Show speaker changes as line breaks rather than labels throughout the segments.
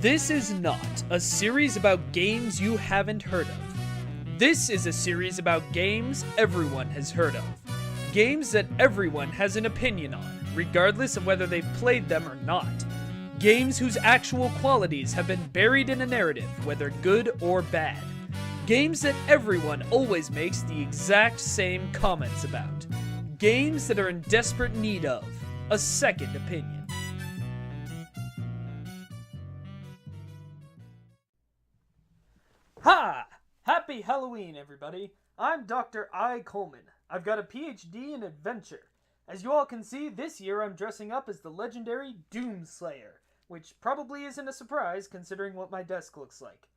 This is not a series about games you haven't heard of. This is a series about games everyone has heard of. Games that everyone has an opinion on, regardless of whether they've played them or not. Games whose actual qualities have been buried in a narrative, whether good or bad. Games that everyone always makes the exact same comments about. Games that are in desperate need of a second opinion. Ha! Happy Halloween, everybody. I'm Dr. Coleman. I've got a PhD in adventure. As you all can see, this year I'm dressing up as the legendary Doomslayer, which probably isn't a surprise considering what my desk looks like.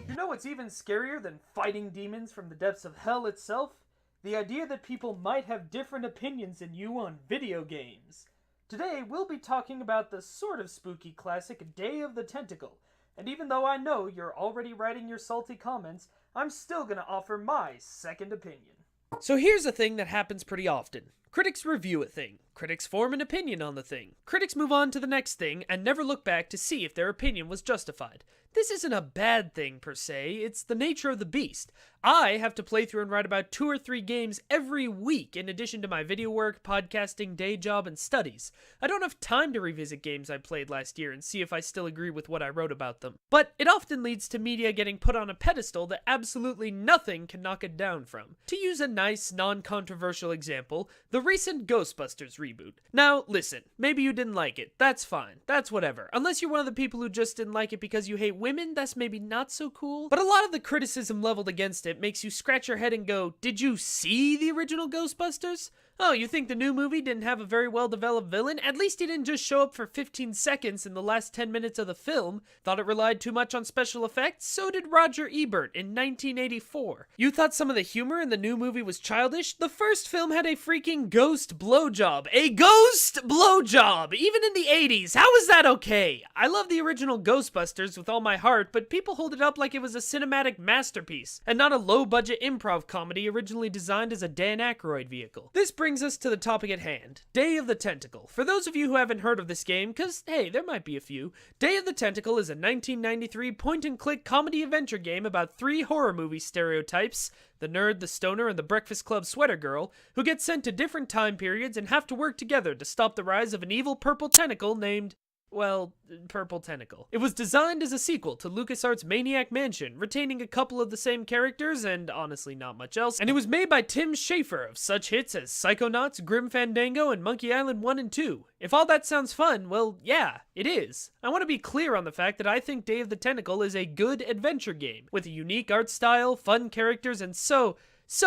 You know what's even scarier than fighting demons from the depths of hell itself? The idea that people might have different opinions than you on video games. Today, we'll be talking about the sort of spooky classic Day of the Tentacle, and even though I know you're already writing your salty comments, I'm still gonna offer my second opinion. So here's a thing that happens pretty often. Critics review a thing. Critics form an opinion on the thing. Critics move on to the next thing and never look back to see if their opinion was justified. This isn't a bad thing per se, it's the nature of the beast. I have to play through and write about 2 or 3 games every week in addition to my video work, podcasting, day job, and studies. I don't have time to revisit games I played last year and see if I still agree with what I wrote about them. But it often leads to media getting put on a pedestal that absolutely nothing can knock it down from. To use a nice, non-controversial example, the recent Ghostbusters reboot. Now, listen, maybe you didn't like it. That's fine. That's whatever. Unless you're one of the people who just didn't like it because you hate women, that's maybe not so cool. But a lot of the criticism leveled against it makes you scratch your head and go, did you see the original Ghostbusters? Oh, you think the new movie didn't have a very well-developed villain? At least he didn't just show up for 15 seconds in the last 10 minutes of the film. Thought it relied too much on special effects? So did Roger Ebert in 1984. You thought some of the humor in the new movie was childish? The first film had a freaking ghost blowjob. A ghost blowjob! Even in the 80s. How is that okay? I love the original Ghostbusters with all my heart, but people hold it up like it was a cinematic masterpiece, and not a low-budget improv comedy originally designed as a Dan Aykroyd vehicle. This brings us to the topic at hand, Day of the Tentacle. For those of you who haven't heard of this game, cause hey, there might be a few, Day of the Tentacle is a 1993 point-and-click comedy-adventure game about 3 horror movie stereotypes, the nerd, the stoner, and the Breakfast Club sweater girl, who get sent to different time periods and have to work together to stop the rise of an evil purple tentacle named, well, Purple Tentacle. It was designed as a sequel to LucasArts' Maniac Mansion, retaining a couple of the same characters and honestly not much else, and it was made by Tim Schafer of such hits as Psychonauts, Grim Fandango, and Monkey Island 1 and 2. If all that sounds fun, well, yeah, it is. I want to be clear on the fact that I think Day of the Tentacle is a good adventure game, with a unique art style, fun characters, and so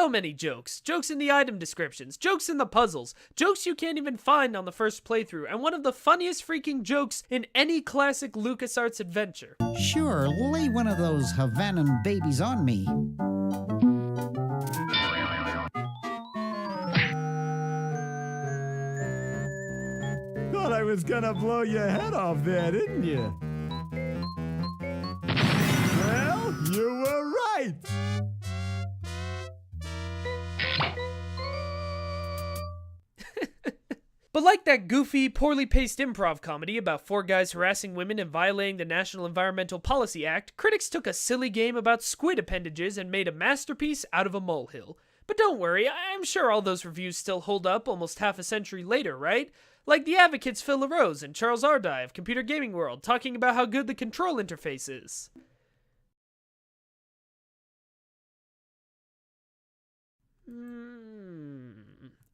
many jokes. Jokes in the item descriptions, jokes in the puzzles, jokes you can't even find on the first playthrough, and one of the funniest freaking jokes in any classic LucasArts adventure.
Sure, lay one of those Havanan babies on me.
Thought I was gonna blow your head off there, didn't you? Well, you were right!
But like that goofy, poorly paced improv comedy about 4 guys harassing women and violating the National Environmental Policy Act, critics took a silly game about squid appendages and made a masterpiece out of a molehill. But don't worry, I'm sure all those reviews still hold up almost half a century later, right? Like The Advocate's Phil LaRose and Charles Ardai of Computer Gaming World talking about how good the control interface is.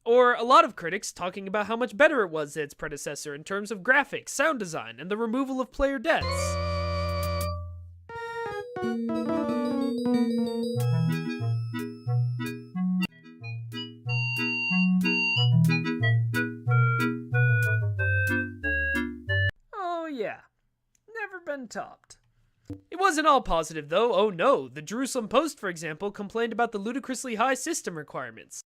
Or a lot of critics talking about how much better it was than its predecessor in terms of graphics, sound design, and the removal of player deaths. Oh yeah, never been topped. It wasn't all positive though, oh no. The Jerusalem Post, for example, complained about the ludicrously high system requirements.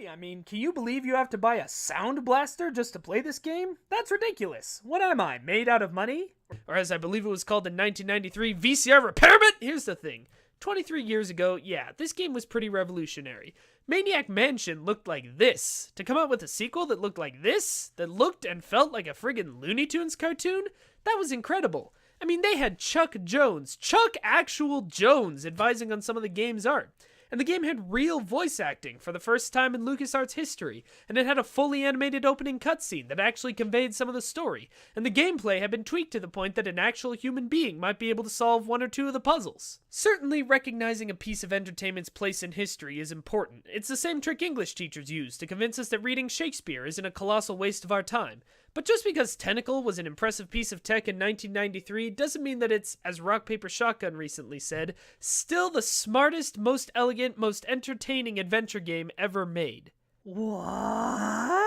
I mean, can you believe you have to buy a sound blaster just to play this game? That's ridiculous. What am I, made out of money? Or as I believe it was called in 1993, VCR repairment? Here's the thing. 23 years ago, yeah, this game was pretty revolutionary. Maniac Mansion looked like this. To come out with a sequel that looked like this, that looked and felt like a friggin' Looney Tunes cartoon, that was incredible. I mean, they had Chuck actual Jones, advising on some of the game's art. And the game had real voice acting for the first time in LucasArts history, and it had a fully animated opening cutscene that actually conveyed some of the story, and the gameplay had been tweaked to the point that an actual human being might be able to solve one or two of the puzzles. Certainly, recognizing a piece of entertainment's place in history is important. It's the same trick English teachers use to convince us that reading Shakespeare isn't a colossal waste of our time. But just because Tentacle was an impressive piece of tech in 1993 doesn't mean that it's, as Rock Paper Shotgun recently said, still the smartest, most elegant, most entertaining adventure game ever made.
What?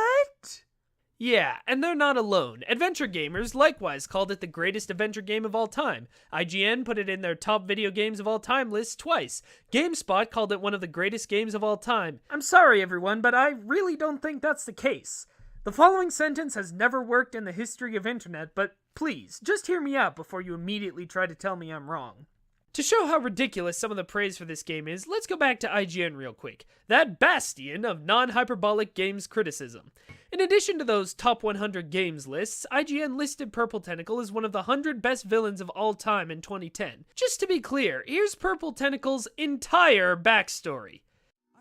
Yeah, and they're not alone. Adventure gamers likewise called it the greatest adventure game of all time. IGN put it in their top video games of all time list twice. GameSpot called it one of the greatest games of all time.
I'm sorry everyone, but I really don't think that's the case. The following sentence has never worked in the history of internet, but please, just hear me out before you immediately try to tell me I'm wrong.
To show how ridiculous some of the praise for this game is, let's go back to IGN real quick. That bastion of non-hyperbolic games criticism. In addition to those top 100 games lists, IGN listed Purple Tentacle as one of the 100 best villains of all time in 2010. Just to be clear, here's Purple Tentacle's entire backstory.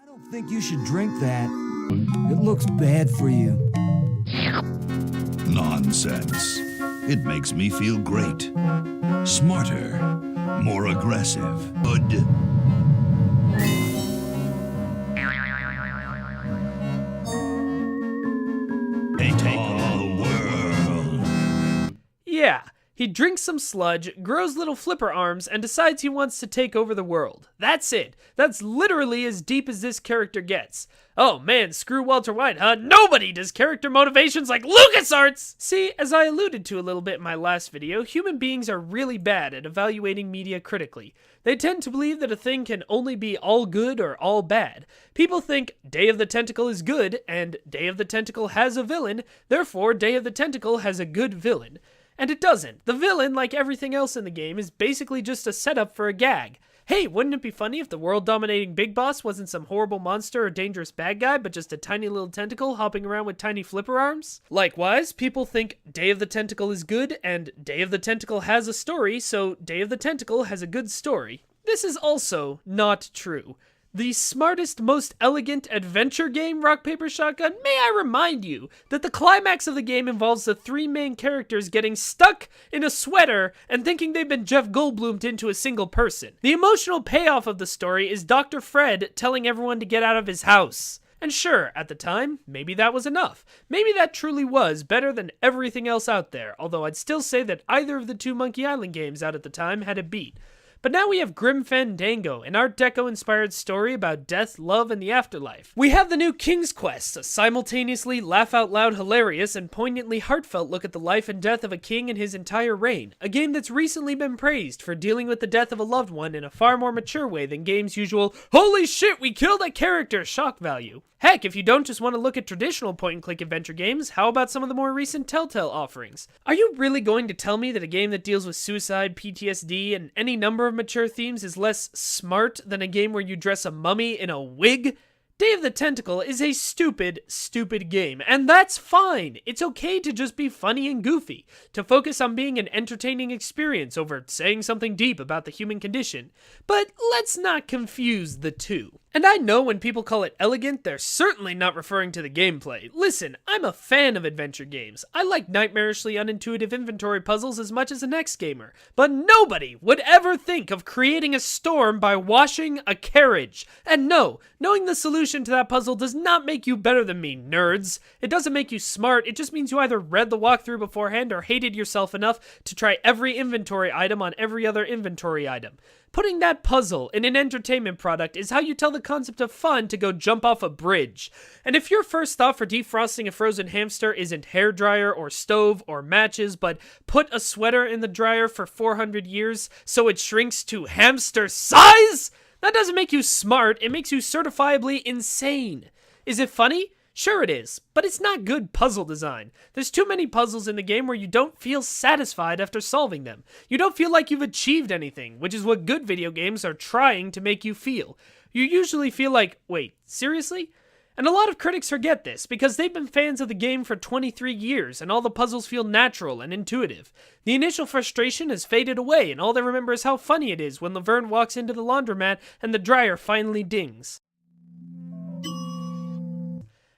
I don't think you should drink that. It looks bad for you.
Nonsense. It makes me feel great. Smarter. More aggressive. Good. Take all the world.
Yeah, he drinks some sludge, grows little flipper arms, and decides he wants to take over the world. That's it. That's literally as deep as this character gets. Oh man, screw Walter White, huh? Nobody does character motivations like LucasArts! See, as I alluded to a little bit in my last video, human beings are really bad at evaluating media critically. They tend to believe that a thing can only be all good or all bad. People think Day of the Tentacle is good, and Day of the Tentacle has a villain, therefore Day of the Tentacle has a good villain. And it doesn't. The villain, like everything else in the game, is basically just a setup for a gag. Hey, wouldn't it be funny if the world-dominating big boss wasn't some horrible monster or dangerous bad guy, but just a tiny little tentacle hopping around with tiny flipper arms? Likewise, people think Day of the Tentacle is good, and Day of the Tentacle has a story, so Day of the Tentacle has a good story. This is also not true. The smartest, most elegant adventure game, Rock, Paper, Shotgun, may I remind you that the climax of the game involves the three main characters getting stuck in a sweater and thinking they've been Jeff Goldblumed into a single person. The emotional payoff of the story is Dr. Fred telling everyone to get out of his house. And sure, at the time, maybe that was enough. Maybe that truly was better than everything else out there, although I'd still say that either of the two Monkey Island games out at the time had a beat. But now we have Grim Fandango, an Art Deco-inspired story about death, love, and the afterlife. We have the new King's Quest, a simultaneously laugh-out-loud hilarious and poignantly heartfelt look at the life and death of a king and his entire reign, a game that's recently been praised for dealing with the death of a loved one in a far more mature way than games' usual, "Holy shit, we killed a character!" shock value. Heck, if you don't just want to look at traditional point-and-click adventure games, how about some of the more recent Telltale offerings? Are you really going to tell me that a game that deals with suicide, PTSD, and any number of mature themes is less smart than a game where you dress a mummy in a wig? Day of the Tentacle is a stupid, stupid game, and that's fine. It's okay to just be funny and goofy, to focus on being an entertaining experience over saying something deep about the human condition. But let's not confuse the two. And I know when people call it elegant, they're certainly not referring to the gameplay. Listen, I'm a fan of adventure games. I like nightmarishly unintuitive inventory puzzles as much as the next gamer. But nobody would ever think of creating a storm by washing a carriage. And no, knowing the solution to that puzzle does not make you better than me, nerds. It doesn't make you smart, it just means you either read the walkthrough beforehand or hated yourself enough to try every inventory item on every other inventory item. Putting that puzzle in an entertainment product is how you tell the concept of fun to go jump off a bridge. And if your first thought for defrosting a frozen hamster isn't hairdryer or stove or matches, but put a sweater in the dryer for 400 years so it shrinks to hamster size, that doesn't make you smart, it makes you certifiably insane. Is it funny?
Sure it is, but it's not good puzzle design. There's too many puzzles in the game where you don't feel satisfied after solving them. You don't feel like you've achieved anything, which is what good video games are trying to make you feel. You usually feel like, wait, seriously? And a lot of critics forget this, because they've been fans of the game for 23 years, and all the puzzles feel natural and intuitive. The initial frustration has faded away, and all they remember is how funny it is when Laverne walks into the laundromat and the dryer finally dings.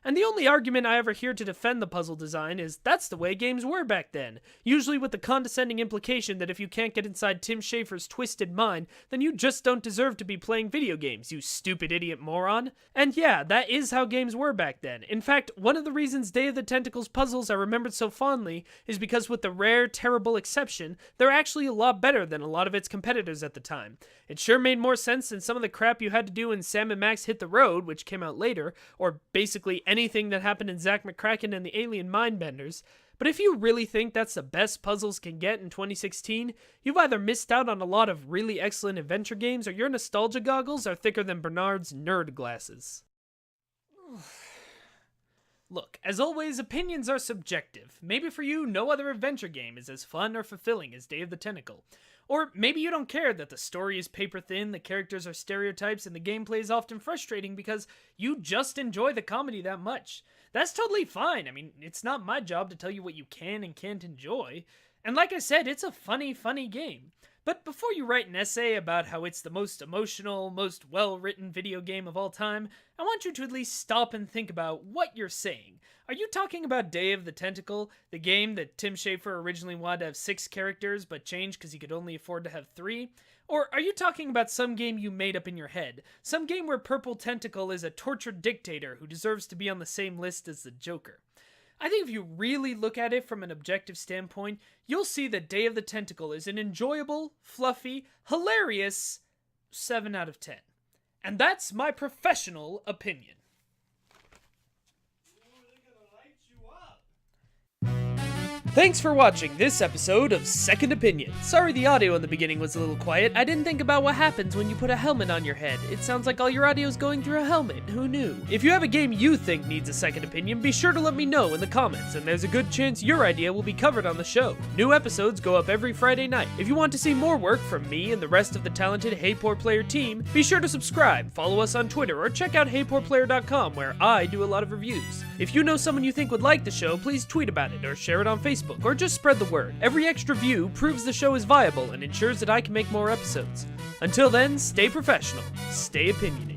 And the only argument I ever hear to defend the puzzle design is that's the way games were back then, usually with the condescending implication that if you can't get inside Tim Schafer's twisted mind, then you just don't deserve to be playing video games, you stupid idiot moron. And yeah, that is how games were back then. In fact, one of the reasons Day of the Tentacle's puzzles are remembered so fondly is because with the rare, terrible exception, they're actually a lot better than a lot of its competitors at the time. It sure made more sense than some of the crap you had to do in Sam & Max Hit the Road, which came out later, or basically anything that happened in Zack McCracken and the Alien Mindbenders. But if you really think that's the best puzzles can get in 2016, you've either missed out on a lot of really excellent adventure games, or your nostalgia goggles are thicker than Bernard's nerd glasses. Look, as always, opinions are subjective. Maybe for you, no other adventure game is as fun or fulfilling as Day of the Tentacle. Or maybe you don't care that the story is paper thin, the characters are stereotypes, and the gameplay is often frustrating because you just enjoy the comedy that much. That's totally fine. I mean, it's not my job to tell you what you can and can't enjoy. And like I said, it's a funny game. But before you write an essay about how it's the most emotional, most well-written video game of all time, I want you to at least stop and think about what you're saying. Are you talking about Day of the Tentacle, the game that Tim Schafer originally wanted to have 6 characters but changed because he could only afford to have 3? Or are you talking about some game you made up in your head? Some game where Purple Tentacle is a tortured dictator who deserves to be on the same list as the Joker? I think if you really look at it from an objective standpoint, you'll see that Day of the Tentacle is an enjoyable, fluffy, hilarious 7 out of 10. And that's my professional opinion. Thanks for watching this episode of Second Opinion. Sorry the audio in the beginning was a little quiet. I didn't think about what happens when you put a helmet on your head. It sounds like all your audio's going through a helmet. Who knew? If you have a game you think needs a second opinion, be sure to let me know in the comments, and there's a good chance your idea will be covered on the show. New episodes go up every Friday night. If you want to see more work from me and the rest of the talented Hey Poor Player team, be sure to subscribe, follow us on Twitter, or check out HeyPoorPlayer.com where I do a lot of reviews. If you know someone you think would like the show, please tweet about it or share it on Facebook, or just spread the word. Every extra view proves the show is viable and ensures that I can make more episodes. Until then, stay professional, stay opinionated.